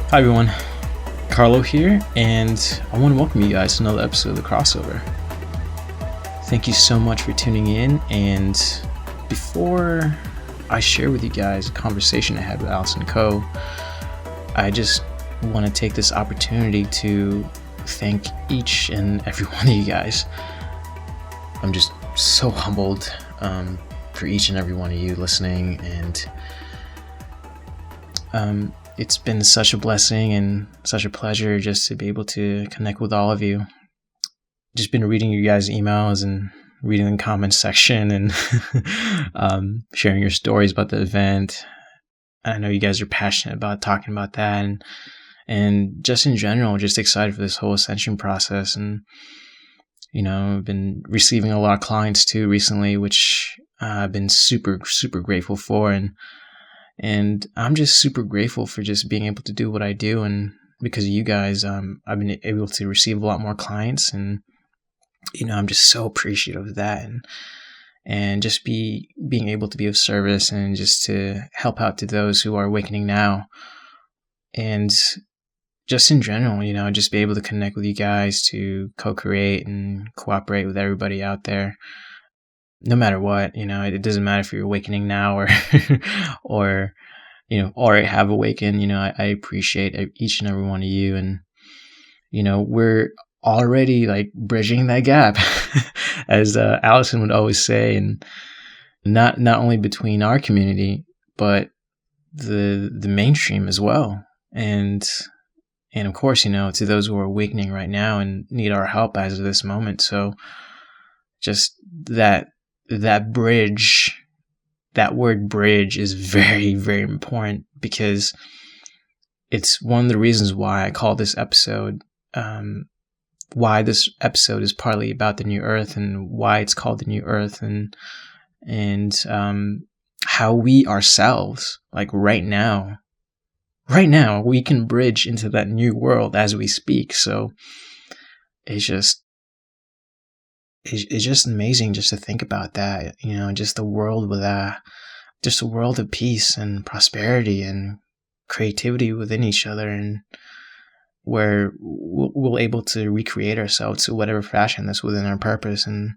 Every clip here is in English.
Hi everyone, Carlo here, and I want to welcome you guys to another episode of The Crossover. Thank you so much for tuning in, and before I share with you guys a conversation I had with Allison Coe, I just want to take this opportunity to thank each and every one of you guys. I'm just so humbled for each and every one of you listening, and it's been such a blessing and such a pleasure just to be able to connect with all of you. Just been reading your guys' emails and reading the comments section and sharing your stories about the event. I know you guys are passionate about talking about that, and just in general, just excited for this whole ascension process. And I've been receiving a lot of clients too recently, which I've been super, super grateful for. And I'm just super grateful for just being able to do what I do. And because of you guys, I've been able to receive a lot more clients. And, I'm just so appreciative of that. And just being able to be of service and just to help out to those who are awakening now. And just in general, just be able to connect with you guys to co-create and cooperate with everybody out there. No matter what, it doesn't matter if you're awakening now or, or, already have awakened. I appreciate each and every one of you. And, we're already like bridging that gap, as Allison would always say, and not only between our community, but the mainstream as well. And of course, to those who are awakening right now and need our help as of this moment. So just that bridge, that word bridge is very, very important, because it's one of the reasons why I call this episode, why this episode is partly about the new earth and why it's called the new earth, and how we ourselves, like right now, we can bridge into that new world as we speak. So it's just amazing just to think about that, just a world with just a world of peace and prosperity and creativity within each other, and where we're able to recreate ourselves to whatever fashion that's within our purpose, and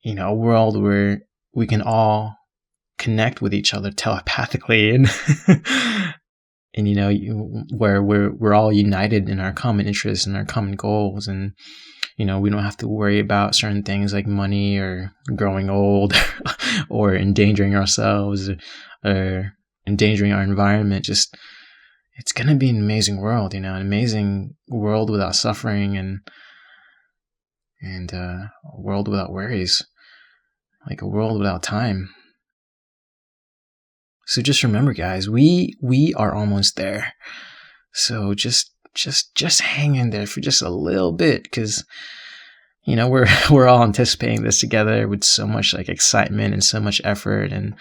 a world where we can all connect with each other telepathically and where we're all united in our common interests and our common goals. And we don't have to worry about certain things like money or growing old or endangering ourselves or endangering our environment. Just, it's going to be an amazing world, an amazing world without suffering, and a world without worries, like a world without time. So just remember, guys, we are almost there. So just hang in there for just a little bit, because we're all anticipating this together with so much like excitement and so much effort. And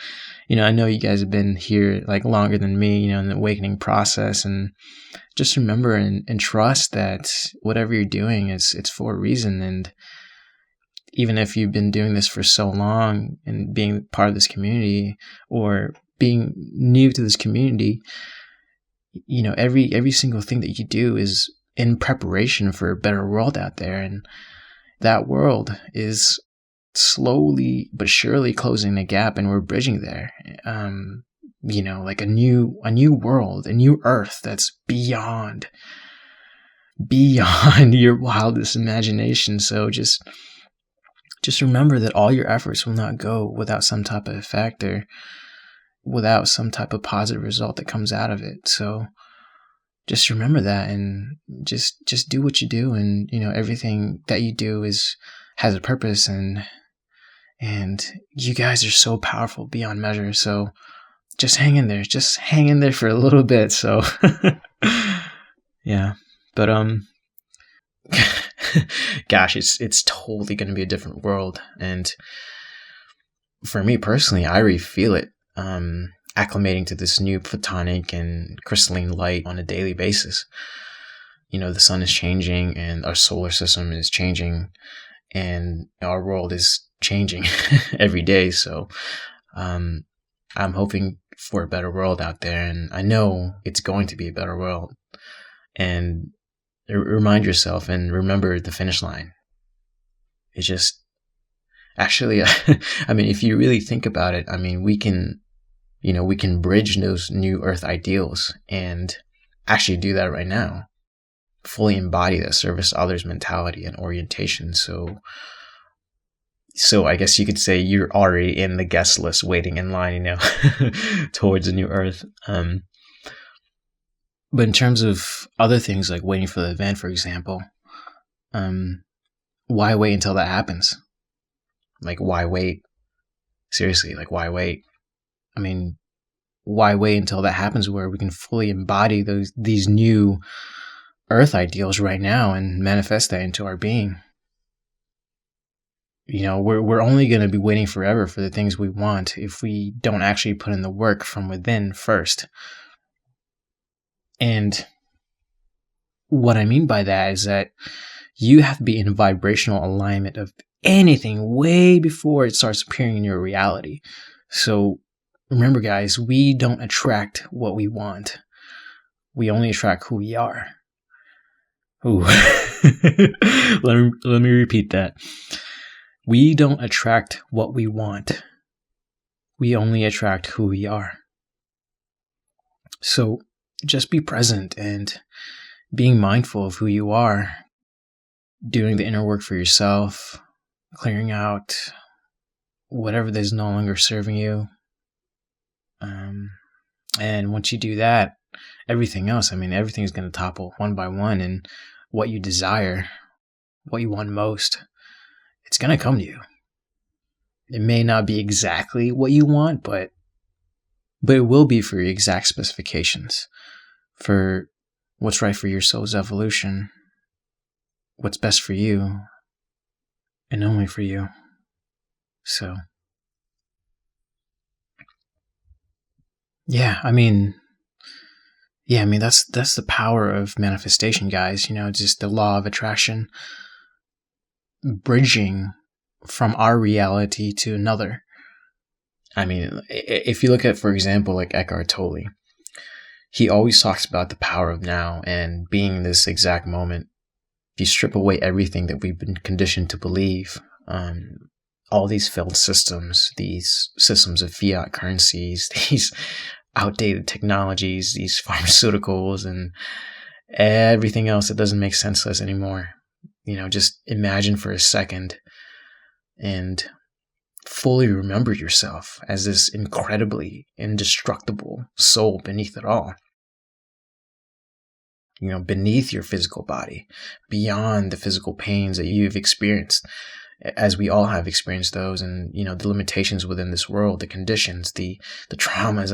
I know you guys have been here like longer than me, in the awakening process. And just remember and trust that whatever you're doing it's for a reason. And even if you've been doing this for so long and being part of this community, or being new to this community, every single thing that you do is in preparation for a better world out there. And that world is slowly but surely closing the gap, and we're bridging there. Like a new world, a new earth that's beyond your wildest imagination. So just remember that all your efforts will not go without some type of effect, or without some type of positive result that comes out of it. So just remember that, and just do what you do. And everything that you do has a purpose, and you guys are so powerful beyond measure. So just hang in there for a little bit. So yeah, but gosh, it's totally going to be a different world. And for me personally, I really feel it, acclimating to this new photonic and crystalline light on a daily basis. The sun is changing, and our solar system is changing, and our world is changing every day. So I'm hoping for a better world out there, and I know it's going to be a better world. And remind yourself and remember the finish line. It's just, actually, I mean, if you really think about it, I mean, we can bridge those new Earth ideals and actually do that right now. Fully embody that service others mentality and orientation. So I guess you could say you're already in the guest list waiting in line, towards a new Earth. But in terms of other things like waiting for the event, for example, why wait until that happens? Like, why wait? Seriously, like, why wait? I mean, why wait until that happens where we can fully embody these new Earth ideals right now and manifest that into our being? We're only going to be waiting forever for the things we want if we don't actually put in the work from within first. And what I mean by that is that you have to be in vibrational alignment of anything way before it starts appearing in your reality. So remember, guys, we don't attract what we want. We only attract who we are. Ooh. Let me repeat that. We don't attract what we want. We only attract who we are. So just be present and being mindful of who you are, doing the inner work for yourself, clearing out whatever that is no longer serving you. And once you do that, everything else, everything's going to topple one by one, and what you desire, what you want most, it's going to come to you. It may not be exactly what you want, but it will be for your exact specifications, for what's right for your soul's evolution, what's best for you, and only for you. So, that's the power of manifestation, guys. Just the law of attraction, bridging from our reality to another. If you look at, for example, like Eckhart Tolle, he always talks about the power of now and being in this exact moment. If you strip away everything that we've been conditioned to believe, all these failed systems, these systems of fiat currencies, these outdated technologies, these pharmaceuticals, and everything else that doesn't make sense to us anymore. Just imagine for a second and fully remember yourself as this incredibly indestructible soul beneath it all. Beneath your physical body, beyond the physical pains that you've experienced, as we all have experienced those, and, the limitations within this world, the conditions, the traumas.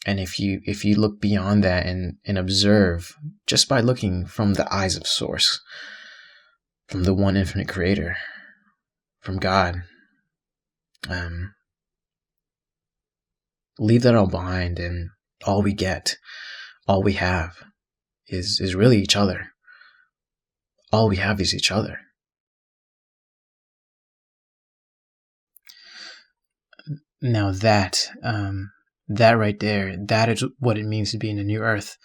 And if you look beyond that and observe, just by looking from the eyes of Source, from the one infinite creator, from God, leave that all behind, and all we get, all we have is really each other. All we have is each other. Now that right there, that is what it means to be in a new Earth.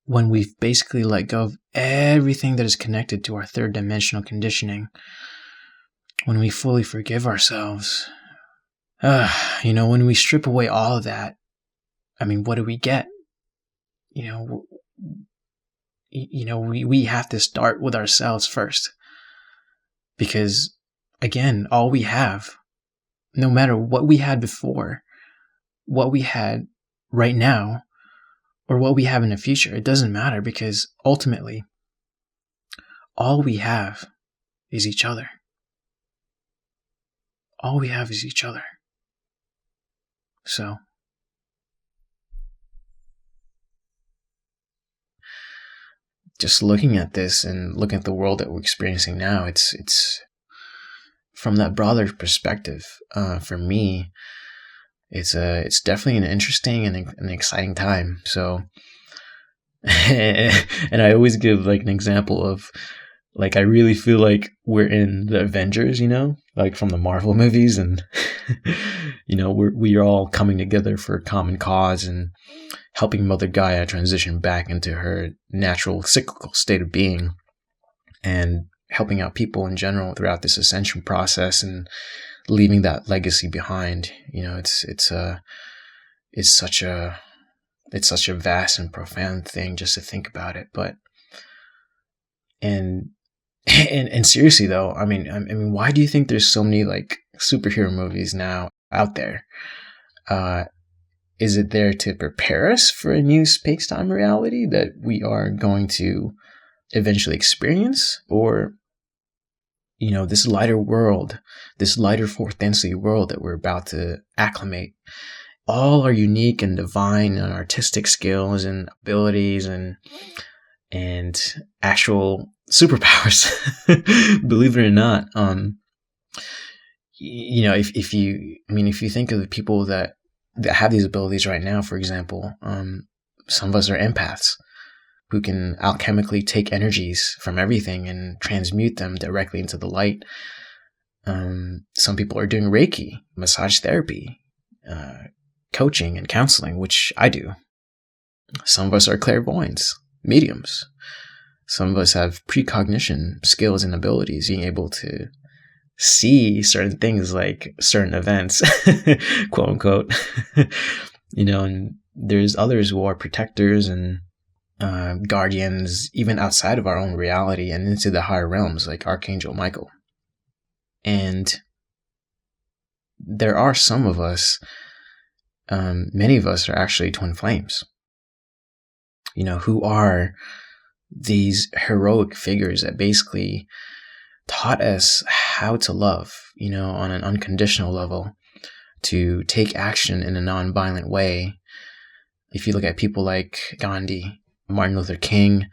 When we've basically let go of everything that is connected to our third dimensional conditioning, when we fully forgive ourselves, when we strip away all of that, what do we get? We have to start with ourselves first. Because, again, all we have, no matter what we had before, what we had right now, or what we have in the future, it doesn't matter, because ultimately, all we have is each other. All we have is each other. So, just looking at this and looking at the world that we're experiencing now, it's from that broader perspective. For me, it's definitely an interesting and an exciting time. So, and I always give like an example of Like, I really feel like we're in the Avengers, like from the Marvel movies, and we are all coming together for a common cause and helping Mother Gaia transition back into her natural cyclical state of being, and helping out people in general throughout this ascension process and leaving that legacy behind. It's such a vast and profound thing just to think about it. But and seriously though, I mean, why do you think there's so many like superhero movies now out there? Is it there to prepare us for a new space-time reality that we are going to eventually experience? Or, this lighter world, this lighter fourth density world that we're about to acclimate, all our unique and divine and artistic skills and abilities and actual superpowers, believe it or not. If you think of the people that have these abilities right now, for example, some of us are empaths who can alchemically take energies from everything and transmute them directly into the light. Some people are doing Reiki, massage therapy, coaching and counseling, which I do. Some of us are clairvoyants, mediums. Some of us have precognition skills and abilities, being able to see certain things like certain events, quote unquote. And there's others who are protectors and guardians, even outside of our own reality and into the higher realms, like Archangel Michael. And there are some of us, many of us are actually twin flames, who are these heroic figures that basically taught us how to love, on an unconditional level, to take action in a non-violent way. If you look at people like Gandhi, Martin Luther King,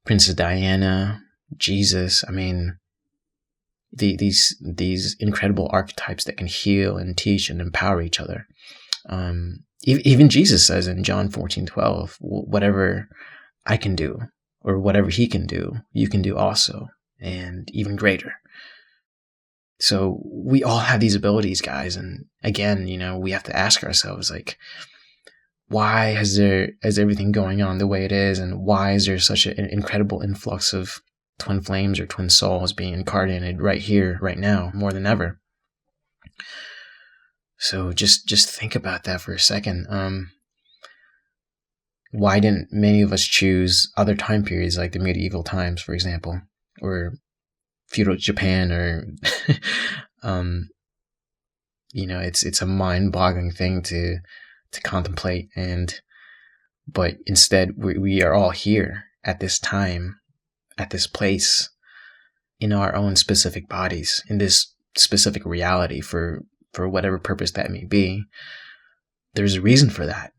Princess Diana, Jesus, I mean, these incredible archetypes that can heal and teach and empower each other. Even Jesus says in John 14:12, whatever I can do, or whatever he can do, you can do also, and even greater. So we all have these abilities, guys. And again, we have to ask ourselves, like, why is everything going on the way it is? And why is there such an incredible influx of twin flames or twin souls being incarnated right here, right now, more than ever? So just think about that for a second. Why didn't many of us choose other time periods like the medieval times, for example, or feudal Japan, or it's a mind-boggling thing to contemplate. But instead we are all here at this time, at this place, in our own specific bodies, in this specific reality, for whatever purpose that may be. There's a reason for that.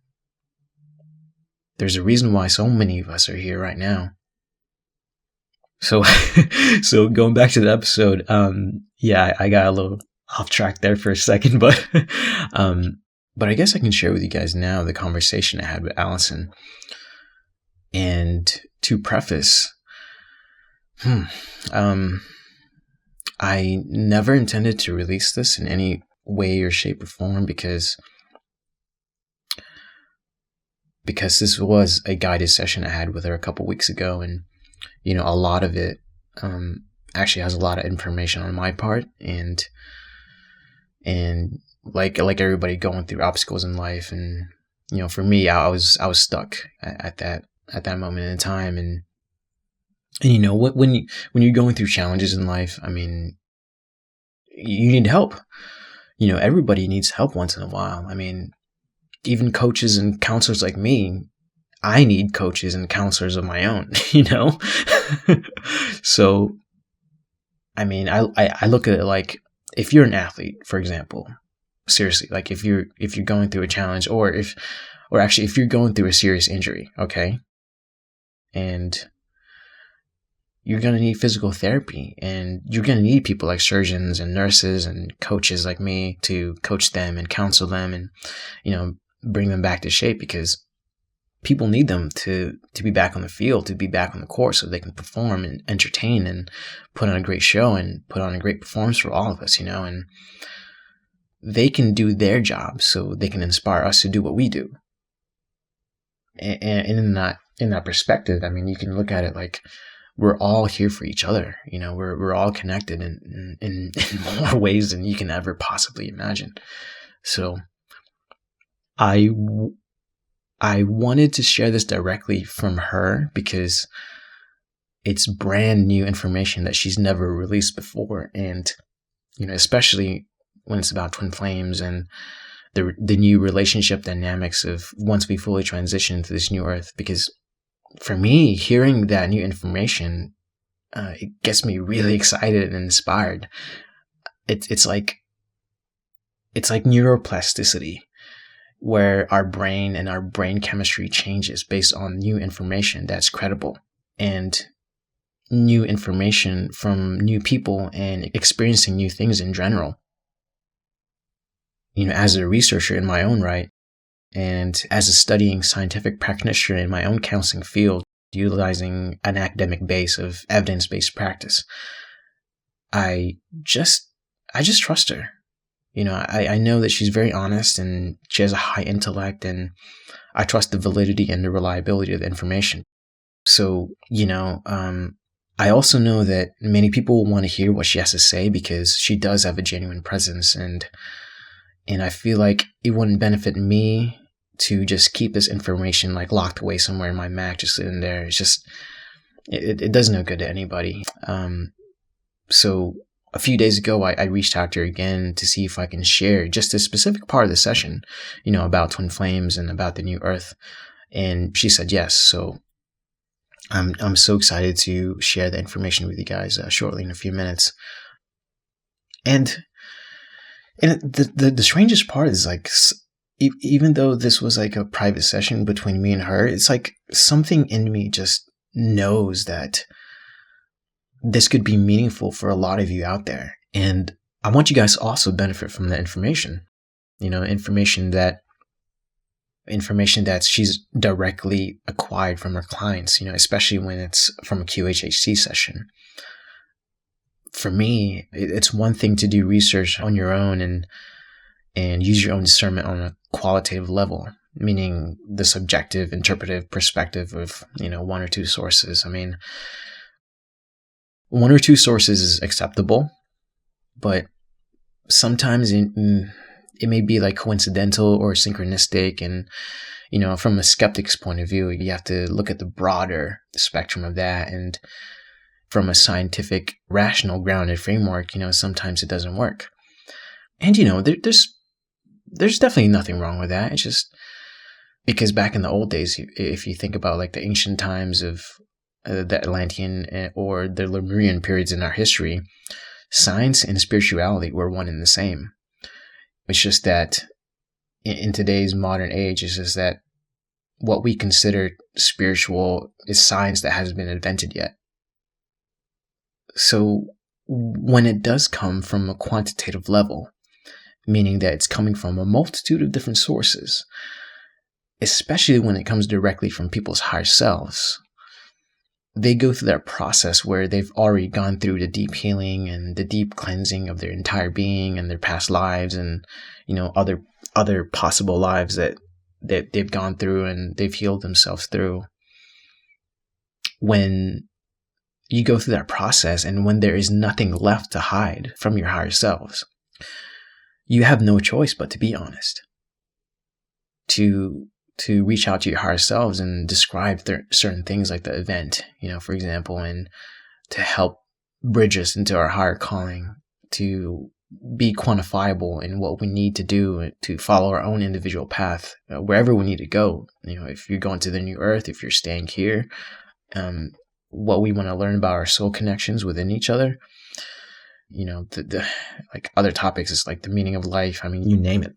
There's a reason why so many of us are here right now. So going back to the episode, I got a little off track there for a second, but I guess I can share with you guys now the conversation I had with Allison. And to preface, I never intended to release this in any way or shape or form, because this was a guided session I had with her a couple weeks ago, and a lot of it actually has a lot of information on my part, and like everybody going through obstacles in life, and for me, I was stuck at that moment in time, and when you're going through challenges in life, I mean, you need help. Everybody needs help once in a while. I mean, even coaches and counselors like me, I need coaches and counselors of my own, So, I mean, I look at it like, if you're an athlete, for example, seriously, like if you're going through a challenge, or actually if you're going through a serious injury, okay, and you're going to need physical therapy, and you're going to need people like surgeons and nurses and coaches like me to coach them and counsel them and, bring them back to shape, because people need them to be back on the field, to be back on the court, so they can perform and entertain and put on a great show and put on a great performance for all of us, and they can do their job so they can inspire us to do what we do. And in that perspective, I mean, you can look at it like we're all here for each other. We're all connected in more ways than you can ever possibly imagine. So I wanted to share this directly from her because it's brand new information that she's never released before. And, especially when it's about twin flames and the new relationship dynamics of once we fully transition to this new earth. Because for me, hearing that new information, it gets me really excited and inspired. It's like neuroplasticity, where our brain and our brain chemistry changes based on new information that's credible and new information from new people and experiencing new things in general. As a researcher in my own right, and as a studying scientific practitioner in my own counseling field, utilizing an academic base of evidence-based practice, I just trust her. I know that she's very honest and she has a high intellect, and I trust the validity and the reliability of the information. So, I also know that many people want to hear what she has to say because she does have a genuine presence, and I feel like it wouldn't benefit me to just keep this information like locked away somewhere in my Mac, just sitting there. It's just, it does no good to anybody. So a few days ago, I reached out to her again to see if I can share just a specific part of the session, about twin flames and about the new earth. And she said yes. So I'm so excited to share the information with you guys shortly in a few minutes. And the strangest part is like, even though this was like a private session between me and her, it's like something in me just knows that this could be meaningful for a lot of you out there. And I want you guys to also benefit from that information, information that she's directly acquired from her clients, especially when it's from a QHHT session. For me, it's one thing to do research on your own and use your own discernment on a qualitative level, meaning the subjective, interpretive perspective of, one or two sources. I mean, one or two sources is acceptable, but sometimes it may be like coincidental or synchronistic. And, from a skeptic's point of view, you have to look at the broader spectrum of that. And from a scientific, rational, grounded framework, sometimes it doesn't work. And, there's definitely nothing wrong with that. It's just because back in the old days, if you think about like the ancient times of the Atlantean or the Lemurian periods in our history, science and spirituality were one and the same. It's just that in today's modern age, it's just that what we consider spiritual is science that hasn't been invented yet. So when it does come from a quantitative level, meaning that it's coming from a multitude of different sources, especially when it comes directly from people's higher selves, they go through that process where they've already gone through the deep healing and the deep cleansing of their entire being and their past lives and, other possible lives that they've gone through and they've healed themselves through. When you go through that process and when there is nothing left to hide from your higher selves, you have no choice but to be honest, to reach out to your higher selves and describe certain things like the event, for example, and to help bridge us into our higher calling, to be quantifiable in what we need to do to follow our own individual path, wherever we need to go. If you're going to the new earth, if you're staying here, what we want to learn about our soul connections within each other, the like other topics is like the meaning of life. I mean, you name it.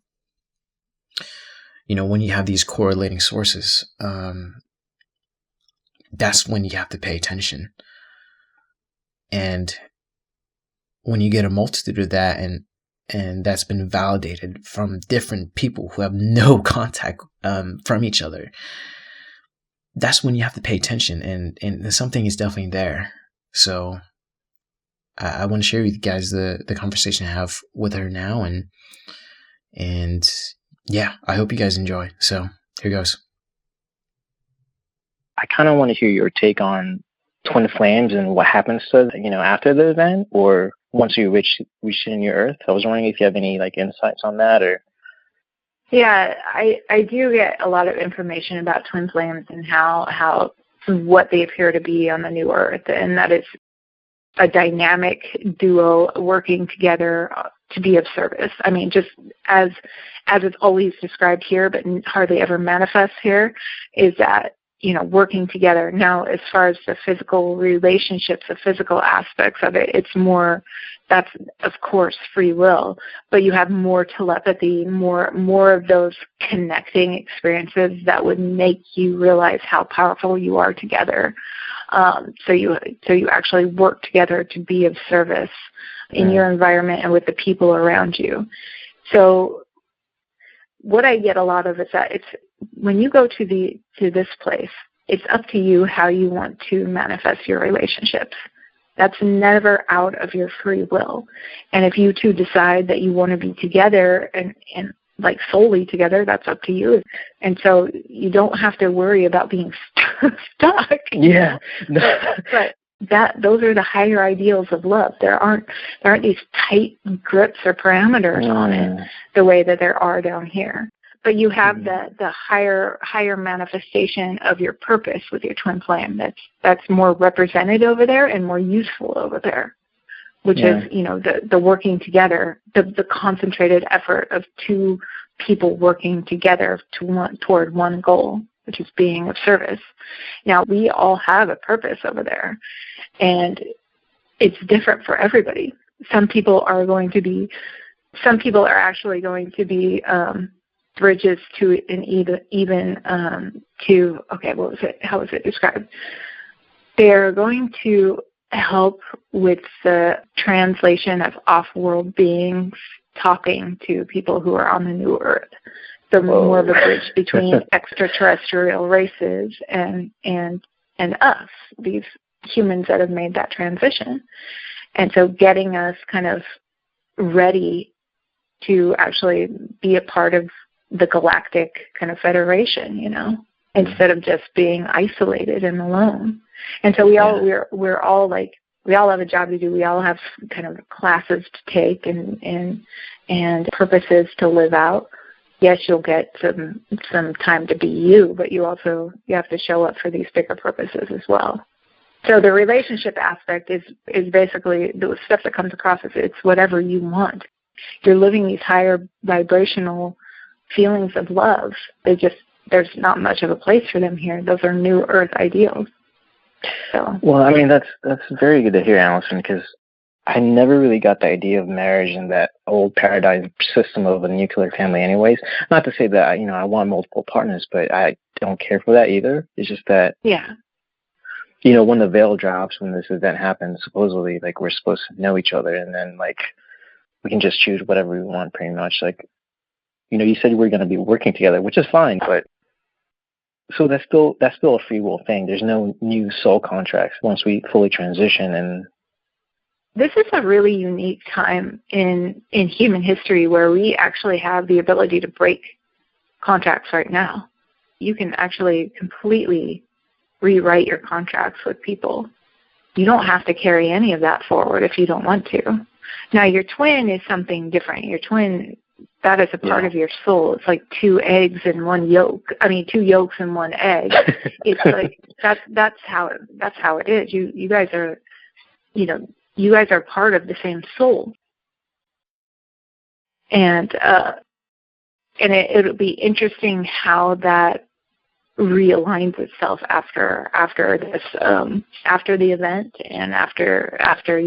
When you have these correlating sources, that's when you have to pay attention. And when you get a multitude of that and that's been validated from different people who have no contact from each other, that's when you have to pay attention, and something is definitely there. So I want to share with you guys the conversation I have with her now, and yeah, I hope you guys enjoy. So here goes. I kind of want to hear your take on twin flames and what happens to, after the event, or once you reach it in your Earth. I was wondering if you have any like insights on that, or. Yeah, I do get a lot of information about twin flames and how what they appear to be on the new Earth, and that it's a dynamic duo working together to be of service. I mean, just as it's always described here, but hardly ever manifests here, is that, working together. Now, as far as the physical relationships, the physical aspects of it, it's more, that's, of course, free will, but you have more telepathy, more of those connecting experiences that would make you realize how powerful you are together. So you actually work together to be of service in your environment and with the people around you. So what I get a lot of is that it's when you go to this place, it's up to you how you want to manifest your relationships. That's never out of your free will. And if you two decide that you want to be together and like solely together, that's up to you. And so you don't have to worry about being stuck. Yeah. But those are the higher ideals of love. There aren't these tight grips or parameters on it the way that there are down here. But you have the higher manifestation of your purpose with your twin flame. That's more represented over there and more useful over there, which is the working together, the concentrated effort of two people working together toward one goal, which is being of service. Now, we all have a purpose over there, and it's different for everybody. Some people are actually going to be bridges to an even to, okay, what was it? How was it described? They're going to help with the translation of off-world beings talking to people who are on the new Earth. So more of a bridge between extraterrestrial races and us, these humans that have made that transition. And so getting us kind of ready to actually be a part of the galactic kind of federation, instead of just being isolated and alone. And so we're all like, we all have a job to do. We all have kind of classes to take and purposes to live out. Yes, you'll get some time to be you, but you have to show up for these bigger purposes as well. So the relationship aspect is basically the stuff that comes across as it's whatever you want. You're living these higher vibrational feelings of love. There's not much of a place for them here. Those are new Earth ideals. So. Well, I mean, that's very good to hear, Allison, because I never really got the idea of marriage in that old paradigm system of a nuclear family anyways. Not to say that, I want multiple partners, but I don't care for that either. It's just that, when the veil drops, when this event happens, supposedly, like, we're supposed to know each other, and then, like, we can just choose whatever we want, pretty much. Like, you said we're going to be working together, which is fine, but so that's still a free will thing. There's no new soul contracts once we fully transition. And this is a really unique time in human history where we actually have the ability to break contracts right now. You can actually completely rewrite your contracts with people. You don't have to carry any of that forward if you don't want to. Now, your twin is something different. Your twin, that is a part of your soul. It's like two eggs and one yolk. I mean, two yolks and one egg. It's like that's how it is. You guys are, you guys are part of the same soul. And it'll be interesting how that realigns itself after this after the event and after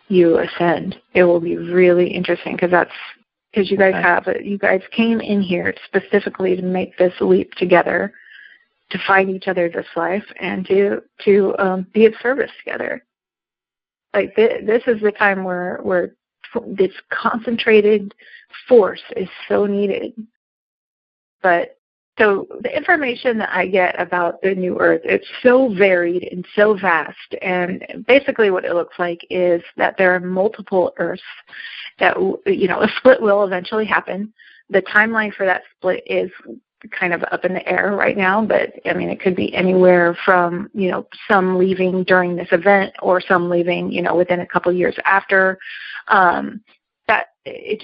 you ascend. It will be really interesting because you guys came in here specifically to make this leap together, to find each other this life, and to be of service together. Like this is the time where this concentrated force is so needed. But So the information that I get about the new Earth, it's so varied and so vast. And basically what it looks like is that there are multiple Earths that, a split will eventually happen. The timeline for that split is kind of up in the air right now, but I mean, it could be anywhere from, some leaving during this event or some leaving, within a couple years after. It's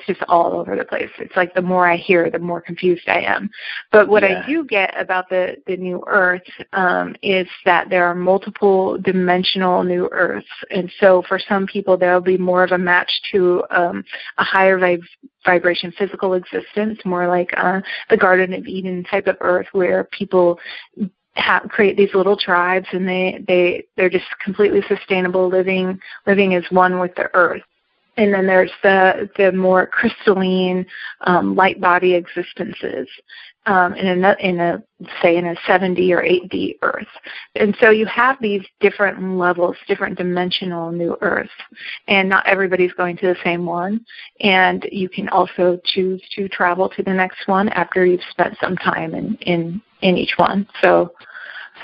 just all over the place. It's like the more I hear, the more confused I am. But what I do get about the new Earth is that there are multiple dimensional new Earths. And so for some people, there'll be more of a match to a higher vibration physical existence, more like the Garden of Eden type of Earth, where people create these little tribes and they're just completely sustainable, living as one with the Earth. And then there's the more crystalline light body existences in a 7D or 8D Earth. And so you have these different levels, different dimensional new Earths, and not everybody's going to the same one. And you can also choose to travel to the next one after you've spent some time in each one. So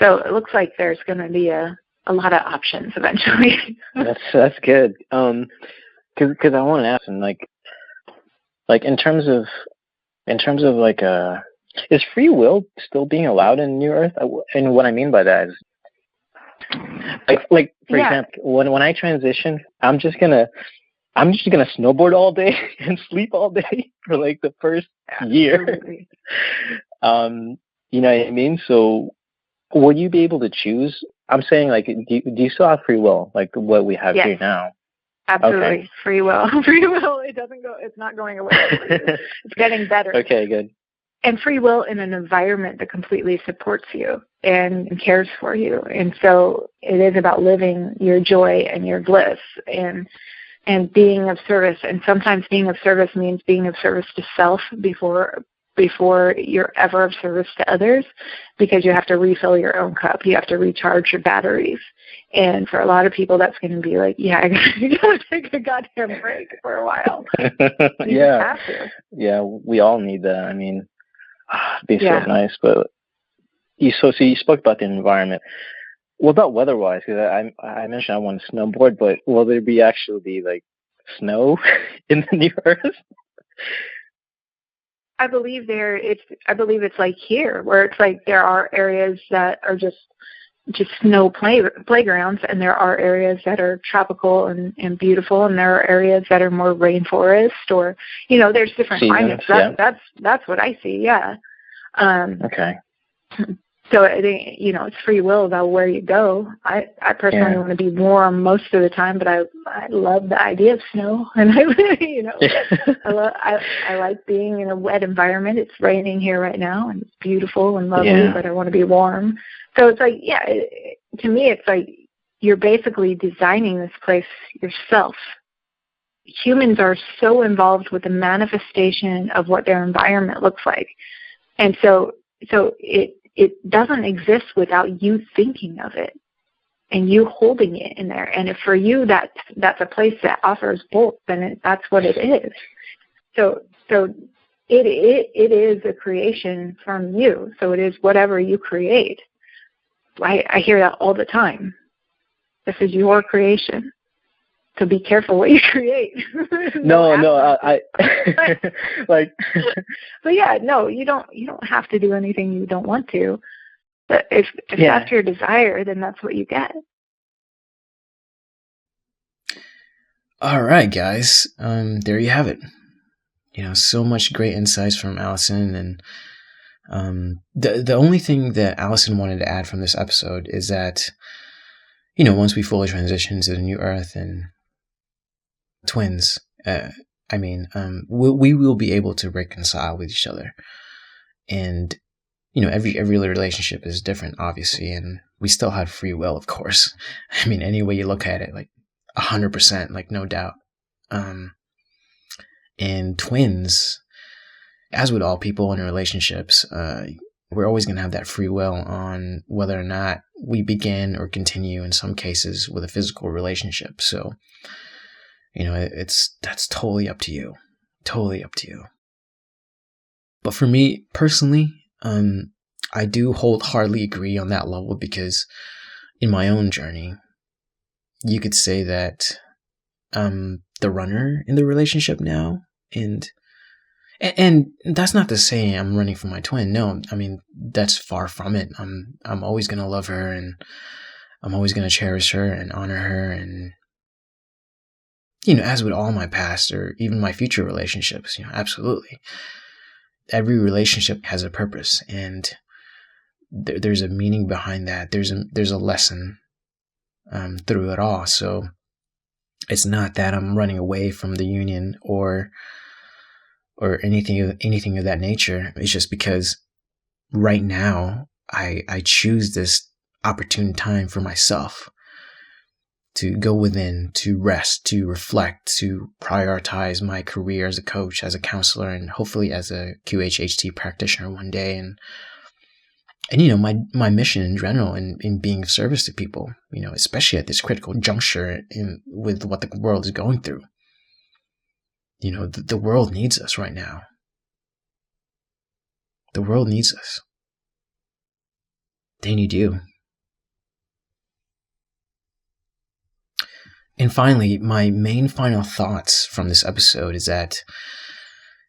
it looks like there's going to be a lot of options eventually. That's good. Because I want to ask him, like in terms of like is free will still being allowed in New Earth? And what I mean by that is, like for example, when I transition, I'm just gonna snowboard all day and sleep all day for like the first year. You know what I mean? So, will you be able to choose? I'm saying, like, do you still have free will, like what we have here now? Absolutely. Okay. Free will. Free will, it's not going away. It's getting better. Okay, good. And free will in an environment that completely supports you and cares for you. And so it is about living your joy and your bliss and being of service. And sometimes being of service means being of service to self before you're ever of service to others, because you have to refill your own cup. You have to recharge your batteries. And for a lot of people, that's going to be like, I got to take a goddamn break for a while. You just have to. Yeah, we all need that. I mean, it'd be so nice. But you spoke about the environment. What about weather-wise? Because I mentioned I want to snowboard, but will there actually be like snow in the New Earth? I believe it's like here, where it's like there are areas that are just snow playgrounds, and there are areas that are tropical and beautiful, and there are areas that are more rainforest, or there's different climates. That's what I see. Yeah. Okay. So I think it's free will about where you go. I personally want to be warm most of the time, but I love the idea of snow, and I like being in a wet environment. It's raining here right now, and it's beautiful and lovely, but I want to be warm. So it's like, to me, it's like you're basically designing this place yourself. Humans are so involved with the manifestation of what their environment looks like, and so it doesn't exist without you thinking of it and you holding it in there. And if for you that's a place that offers both, then that's what it is. So it is a creation from you. So it is whatever you create. I hear that all the time. This is your creation. So be careful what you create. No, I like. But you don't have to do anything you don't want to. But if that's your desire, then that's what you get. All right, guys. There you have it. So much great insights from Allison, and the only thing that Allison wanted to add from this episode is that once we fully transition to the New Earth and twins, we will be able to reconcile with each other, and every relationship is different, obviously, and we still have free will, of course. I mean, any way you look at it, like 100%, like no doubt. And twins, as with all people in relationships, we're always going to have that free will on whether or not we begin or continue, in some cases, with a physical relationship. So that's totally up to you. Totally up to you. But for me personally, I do wholeheartedly agree on that level, because in my own journey, you could say that I'm the runner in the relationship now, and that's not to say I'm running from my twin. No, I mean, that's far from it. I'm always gonna love her, and I'm always gonna cherish her and honor her, and as with all my past or even my future relationships, absolutely. Every relationship has a purpose, and there's a meaning behind that. There's a lesson through it all. So it's not that I'm running away from the union or anything of that nature. It's just because right now I choose this opportune time for myself to go within, to rest, to reflect, to prioritize my career as a coach, as a counselor, and hopefully as a QHHT practitioner one day. And my mission in general in being of service to people, especially at this critical juncture with what the world is going through. The world needs us right now. The world needs us. They need you. And finally, my main final thoughts from this episode is that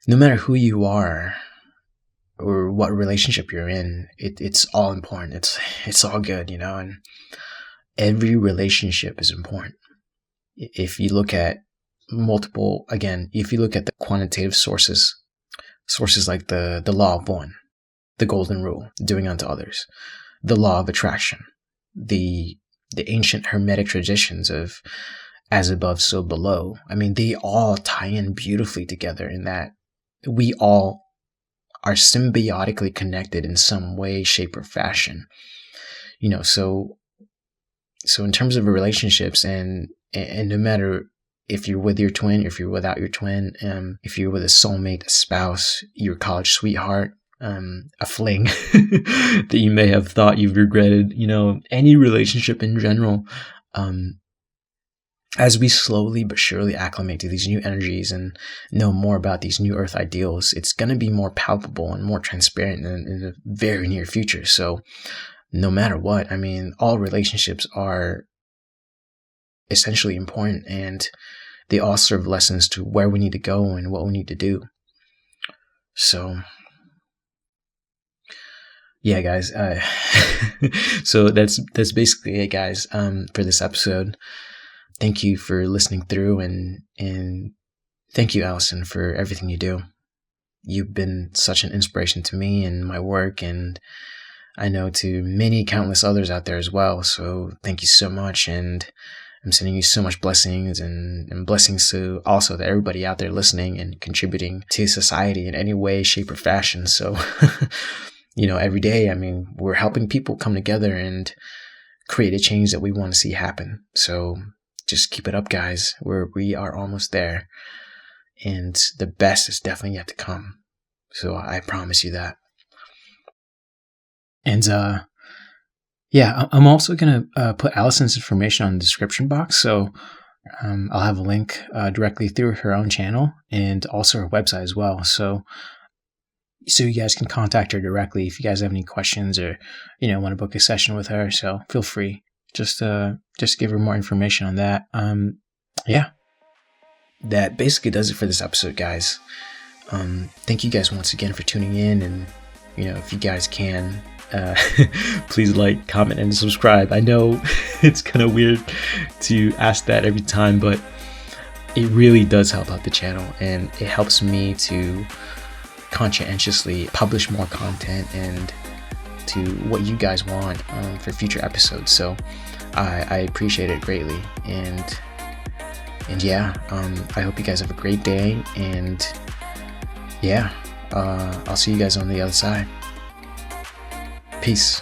no matter who you are or what relationship you're in, it's all important. It's all good, and every relationship is important. If you look at if you look at the quantitative sources like the law of one, the golden rule, doing unto others, the law of attraction, the ancient hermetic traditions of as above, so below. I mean, they all tie in beautifully together in that we all are symbiotically connected in some way, shape, or fashion. So in terms of relationships, and no matter if you're with your twin, if you're without your twin, if you're with a soulmate, a spouse, your college sweetheart, a fling that you may have thought you've regretted, any relationship in general, as we slowly but surely acclimate to these new energies and know more about these new earth ideals, it's going to be more palpable and more transparent in the very near future. So no matter what, I mean, all relationships are essentially important, and they all serve lessons to where we need to go and what we need to do. So yeah, guys, so that's basically it, guys, for this episode. Thank you for listening through, and thank you, Allison, for everything you do. You've been such an inspiration to me and my work, and I know to many countless others out there as well. So thank you so much, and I'm sending you so much blessings and blessings to everybody out there listening and contributing to society in any way, shape, or fashion. So, every day, I mean, we're helping people come together and create a change that we want to see happen. So just keep it up, guys. We are almost there, and the best is definitely yet to come. So I promise you that. And yeah, I'm also gonna put Allison's information on the description box. So I'll have a link directly through her own channel and also her website as well. So you guys can contact her directly if you guys have any questions or want to book a session with her. So feel free. Just give her more information on that. Yeah, that basically does it for this episode, guys. Thank you guys once again for tuning in, and if you guys can, please like, comment, and subscribe. I know it's kind of weird to ask that every time, but it really does help out the channel, and it helps me to conscientiously publish more content and to what you guys want for future episodes. So I appreciate it greatly, and yeah, I hope you guys have a great day, and yeah, I'll see you guys on the other side. Peace.